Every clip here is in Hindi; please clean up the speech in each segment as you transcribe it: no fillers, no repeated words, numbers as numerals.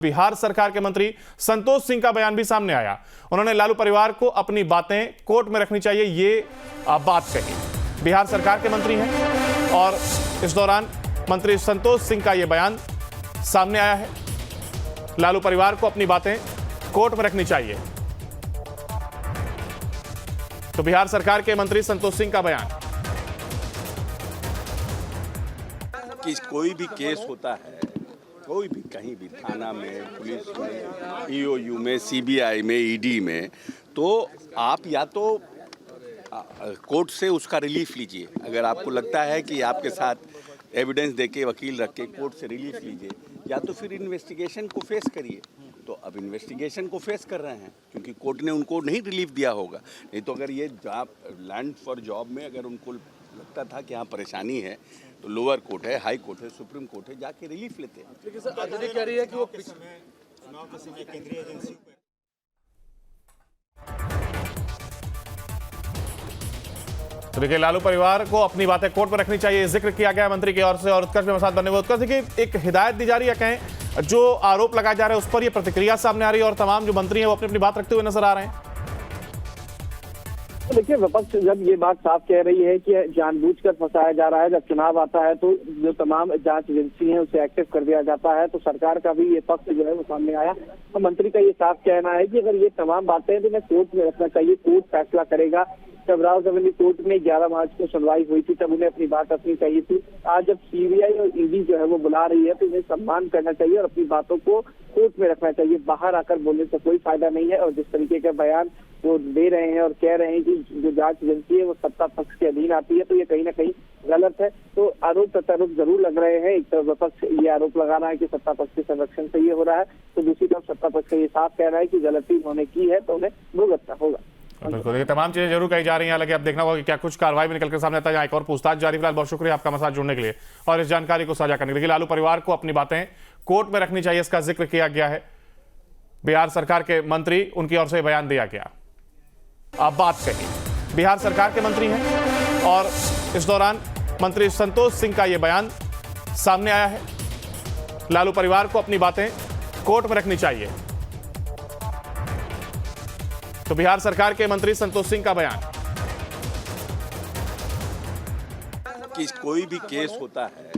बिहार सरकार के मंत्री संतोष सिंह का बयान भी सामने आया। उन्होंने लालू परिवार को अपनी बातें कोर्ट में रखनी चाहिए, ये बात कही। बिहार सरकार के मंत्री हैं और इस दौरान मंत्री संतोष सिंह का यह बयान सामने आया है। लालू परिवार को अपनी बातें कोर्ट में रखनी चाहिए। तो बिहार सरकार के मंत्री संतोष सिंह का बयान कि कोई भी केस होता है, कोई भी कहीं भी थाना में, पुलिस में, ईओयू में, सीबीआई में, ईडी में, तो आप या तो कोर्ट से उसका रिलीफ लीजिए। अगर आपको लगता है कि आपके साथ एविडेंस देके, वकील रख के कोर्ट से रिलीफ लीजिए, या तो फिर इन्वेस्टिगेशन को फेस करिए। तो अब इन्वेस्टिगेशन को फेस कर रहे हैं क्योंकि कोर्ट ने उनको नहीं रिलीफ दिया होगा। नहीं तो अगर ये जॉब, लैंड फॉर जॉब में अगर उनको लगता था कि यहाँ परेशानी है, तो लोअर कोर्ट है, हाई कोर्ट है, सुप्रीम कोर्ट है, जाके रिलीफ लेते हैं। लेकिन सर अजय कह रही है कि वो चुनाव के समय केंद्रीय एजेंसी तो देखिए, लालू परिवार को अपनी बातें कोर्ट में रखनी चाहिए, जिक्र किया गया मंत्री की ओर से। और उत्कर्ष में साथ बने हुए उत्कर्ष, देखिए एक हिदायत दी जा रही है, कहें जो आरोप लगाए जा रहे हैं उस पर ये प्रतिक्रिया सामने आ रही है और तमाम जो मंत्री हैं वो अपनी अपनी बात रखते हुए नजर आ रहे हैं। तो देखिए, विपक्ष जब ये बात साफ कह रही है कि जानबूझकर फंसाया जा रहा है, जब चुनाव आता है तो जो तमाम जांच एजेंसी है उसे एक्टिव कर दिया जाता है, तो सरकार का भी ये पक्ष जो है वो सामने आया। तो मंत्री का ये साफ कहना है कि अगर ये तमाम बातें हैं तो इन्हें कोर्ट में रखना चाहिए, कोर्ट फैसला करेगा। जब रावरमंडी कोर्ट में 11 मार्च को सुनवाई हुई थी तब उन्हें अपनी बात रखनी चाहिए थी। आज जब सीबीआई और ईडी जो है वो बुला रही है तो इन्हें सम्मान करना चाहिए और अपनी बातों को कोर्ट में रखना चाहिए। बाहर आकर बोलने से कोई फायदा नहीं है। और जिस तरीके का बयान वो दे रहे हैं और कह रहे हैं कि जो जांच एजेंसी है वो सत्ता पक्ष के अधीन आती है, तो ये कहीं ना कहीं गलत है। तो आरोप प्रत्यारोप जरूर लग रहे हैं। एक तरफ विपक्ष ये आरोप लगा रहा है कि सत्ता पक्ष के संरक्षण से ये हो रहा है, तो दूसरी तरफ सत्ता पक्ष ये साफ कह रहा है कि गलती उन्होंने की है तो उन्हें भुगतना होगा। बिल्कुल, ये तमाम चीजें जरूर कही जा रही हैं। हालांकि अब देखना होगा कि क्या कुछ कार्रवाई भी निकल कर सामने आता है। एक और पूछताछ जारी। फिलहाल बहुत शुक्रिया आपका हमारे साथ जुड़ने के लिए और इस जानकारी को साझा करने के लिए। लालू परिवार को अपनी बातें कोर्ट में रखनी चाहिए, इसका जिक्र किया गया है। बिहार सरकार के मंत्री, उनकी ओर से बयान दिया गया। अब बात कही, बिहार सरकार के मंत्री हैं और इस दौरान मंत्री संतोष सिंह का यह बयान सामने आया है। लालू परिवार को अपनी बातें कोर्ट में रखनी चाहिए। तो बिहार सरकार के मंत्री संतोष सिंह का बयान कि कोई भी केस होता है,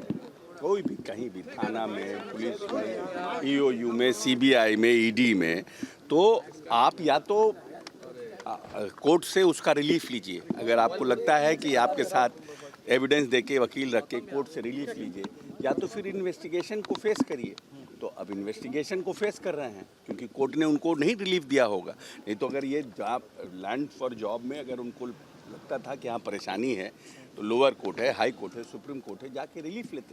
कोई भी कहीं भी थाना में, पुलिस में, ईओयू में, सीबीआई में, ईडी में, तो आप या तो कोर्ट से उसका रिलीफ लीजिए। अगर आपको लगता है कि आपके साथ एविडेंस देके, वकील रख के कोर्ट से रिलीफ लीजिए, या तो फिर इन्वेस्टिगेशन को फेस करिए। तो अब इन्वेस्टिगेशन को फेस कर रहे हैं क्योंकि कोर्ट ने उनको नहीं रिलीफ दिया होगा। नहीं तो अगर ये जॉब, लैंड फॉर जॉब में अगर उनको लगता था कि यहाँ परेशानी है, तो लोअर कोर्ट है, हाई कोर्ट है, सुप्रीम कोर्ट है, जाके रिलीफ लेते हैं।